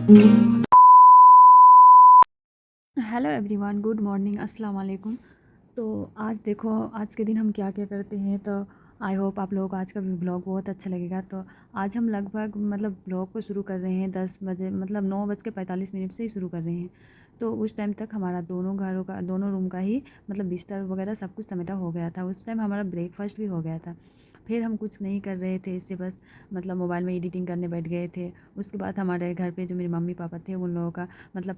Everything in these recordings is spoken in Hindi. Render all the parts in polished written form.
हेलो एवरीवन, गुड मॉर्निंग, अस्सलाम वालेकुम। तो आज देखो, आज के दिन हम क्या क्या करते हैं। तो आई होप आप लोगों को आज का भी ब्लॉग बहुत अच्छा लगेगा। तो आज हम लगभग ब्लॉग को शुरू कर रहे हैं 10 बजे, 9:45 से ही शुरू कर रहे हैं। तो उस टाइम तक हमारा दोनों घरों का, दोनों रूम का ही बिस्तर वगैरह सब कुछ समेटा हो गया था। उस टाइम हमारा ब्रेकफास्ट भी हो गया था। फिर हम कुछ नहीं कर रहे थे, इससे बस मोबाइल में एडिटिंग करने बैठ गए थे। उसके बाद हमारे घर पे जो मेरे मम्मी पापा थे, उन लोगों का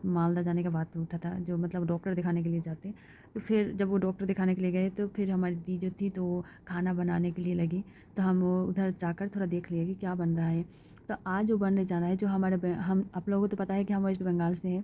मालदा जाने का बात उठा था, जो डॉक्टर दिखाने के लिए जाते। तो फिर जब वो डॉक्टर दिखाने के लिए गए तो फिर हमारी दी जो थी तो वो खाना बनाने के लिए लगी। तो हम वो उधर जाकर थोड़ा देख लिए कि क्या बन रहा है। तो आज जो बनने जा रहा है, जो हम आप लोगों को तो पता है कि हम वेस्ट बंगाल से हैं,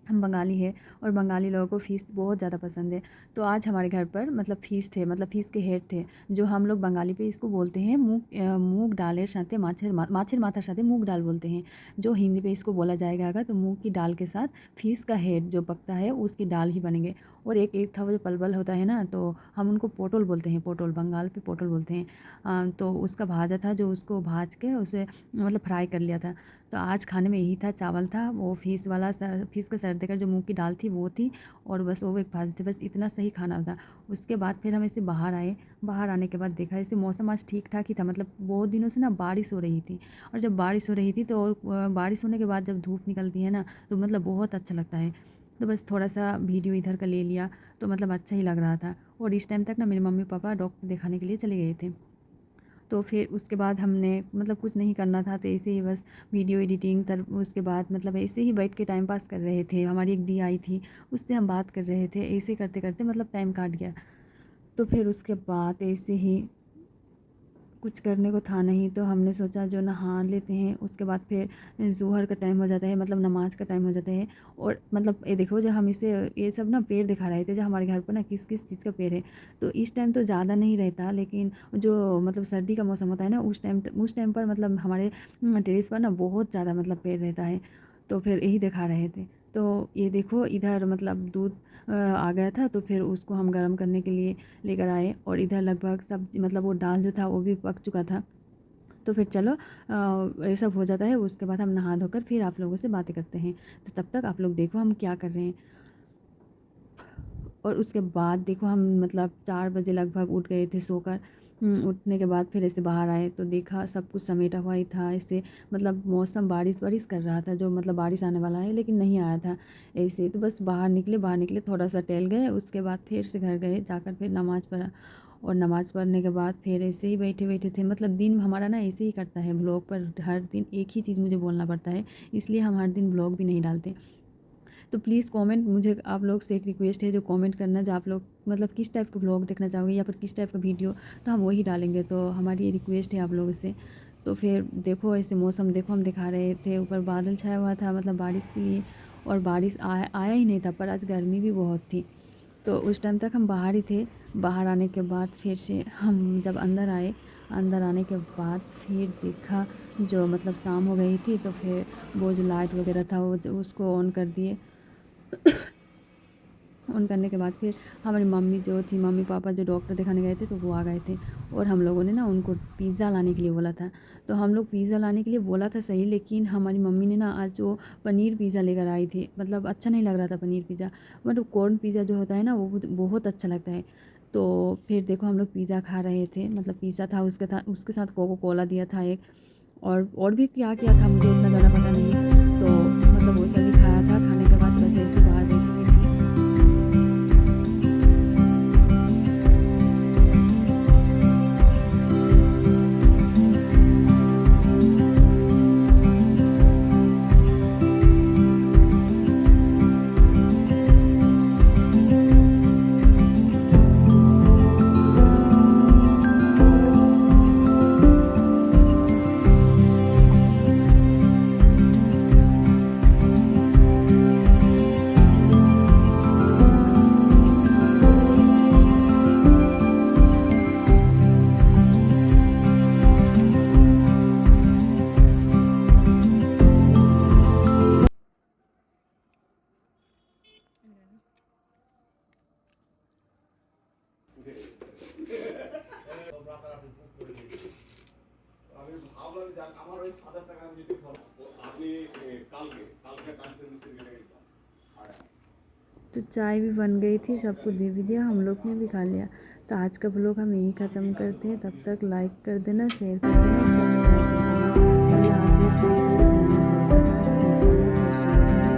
हम बंगाली है और बंगाली लोगों को फ़िश बहुत ज़्यादा पसंद है। तो आज हमारे घर पर फ़िश थे, फ़िश के हेड थे, जो हम लोग बंगाली पे इसको बोलते हैं मूग डालेर साथे माछेर माथार साथे मूग डाल बोलते हैं। जो हिंदी पे इसको बोला जाएगा अगर, तो मूग की दाल के साथ फ़िश का हेड जो पकता है उसकी दाल ही बनेंगे। और एक था वो जो पलवल होता है ना, तो हम उनको पोटल बोलते हैं, पोटल बंगाल पे पोटल बोलते हैं। तो उसका भाजा था, जो उसको भाज के उसे फ्राई कर लिया था। तो आज खाने में यही था, चावल था, वो फ़िश का सर देकर जो मूँग की दाल थी वो थी, और बस वो एक भाजी थी। बस इतना सही खाना था। उसके बाद फिर हम ऐसे बाहर आए। बाहर आने के बाद देखा, ऐसे मौसम आज ठीक-ठाक ही था, बहुत दिनों से ना बारिश हो रही थी। और जब बारिश हो रही थी तो बारिश होने के बाद जब धूप निकलती है ना, तो बहुत अच्छा लगता है। तो बस थोड़ा-सा वीडियो इधर का ले लिया, तो अच्छा ही लग रहा था। और इस टाइम तक ना मेरे मम्मी-पापा डॉक्टर दिखाने के लिए चले गए थे। तो फिर उसके बाद हमने कुछ नहीं करना था, तो ऐसे ही बस वीडियो एडिटिंग, तर उसके बाद ऐसे ही बैठ के टाइम पास कर रहे थे। हमारी एक दी आई थी, उससे हम बात कर रहे थे। ऐसे करते-करते टाइम काट गया। तो फिर उसके बाद ऐसे ही कुछ करने को था नहीं, तो हमने सोचा जो नहा लेते हैं। उसके बाद फिर ज़ोहर का टाइम हो जाता है, नमाज़ का टाइम हो जाता है। और ये देखो, जो हम इसे ये सब ना पेड़ दिखा रहे थे, जो हमारे घर पर ना किस-किस चीज़ का पेड़ है। तो इस टाइम तो ज़्यादा नहीं रहता, लेकिन जो सर्दी का मौसम होता है ना, उस टाइम पर हमारे टेरेस पर ना बहुत ज़्यादा पेड़ रहता है। तो फिर यही दिखा रहे थे। तो ये देखो, इधर दूध आ गया था, तो फिर उसको हम गर्म करने के लिए लेकर आए। और इधर लगभग सब वो दाल जो था वो भी पक चुका था। तो फिर चलो, ये सब हो जाता है, उसके बाद हम नहा धोकर फिर आप लोगों से बातें करते हैं। तो तब तक आप लोग देखो हम क्या कर रहे हैं। और उसके बाद देखो, हम 4 बजे लगभग उठ गए थे सोकर। उठने के बाद फिर ऐसे बाहर आए तो देखा सब कुछ समेटा हुआ ही था। ऐसे मौसम बारिश बारिश कर रहा था, जो बारिश आने वाला है, लेकिन नहीं आया था। ऐसे तो बस बाहर निकले, थोड़ा सा टहल गए। उसके बाद फिर से घर गए, जाकर फिर नमाज़ पढ़ा। और नमाज़ पढ़ने के बाद फिर ऐसे ही बैठे बैठे थे। दिन हमारा ना ऐसे ही करता है, ब्लॉग पर हर दिन एक ही चीज़ मुझे बोलना पड़ता है, इसलिए हम हर दिन ब्लॉग भी नहीं डालते। तो प्लीज़ कमेंट, मुझे आप लोग से एक रिक्वेस्ट है, जो कमेंट करना, जो आप लोग किस टाइप का ब्लॉग देखना चाहोगे या फिर किस टाइप का वीडियो, तो हम वही डालेंगे। तो हमारी ये रिक्वेस्ट है आप लोगों से। तो फिर देखो, ऐसे मौसम देखो, हम दिखा रहे थे, ऊपर बादल छाया हुआ था बारिश के लिए। और बारिश आया ही नहीं था, पर आज गर्मी भी बहुत थी। तो उस टाइम तक हम बाहर ही थे। बाहर आने के बाद फिर से हम जब अंदर आए, अंदर आने के बाद फिर देखा, जो शाम हो गई थी, तो फिर वो जो लाइट वगैरह था वो उसको ऑन कर दिए। ऑन करने के बाद फिर हमारी मम्मी जो थी, मम्मी पापा जो डॉक्टर दिखाने गए थे, तो वो आ गए थे। और हम लोगों ने ना उनको पिज़्ज़ा लाने के लिए बोला था। तो हम लोग पिज़्ज़ा लाने के लिए बोला था सही, लेकिन हमारी मम्मी ने ना आज वो पनीर पिज़्ज़ा लेकर आई थी। अच्छा नहीं लग रहा था पनीर पिज़्ज़ा। कॉर्न पिज़्ज़ा जो होता है ना, वो बहुत अच्छा लगता है। तो फिर देखो, हम लोग पिज़्ज़ा खा रहे थे, पिज़्ज़ा था, उसके साथ कोको कोला दिया था एक। और भी क्या-क्या था, मुझे उतना ज़्यादा पता नहीं। तो वो सभी खाया था। खाने के बाद बस ऐसे बाहर बैठी हुई थी। আমি ভাবলাম যাক আমার ওই ৭,০০০ টাকা আমি যদি আপনি तो चाय भी बन गई थी, सबको दे भी दिया, हम लोग ने भी खा लिया। तो आज का ब्लॉग हम यही ख़त्म करते हैं। तब तक लाइक कर देना, शेयर कर देना और सब्सक्राइब कर देना। अल्लाह हाफ़िज़। मिलते हैं एक नए ब्लॉग के साथ इंशाल्लाह फिर से।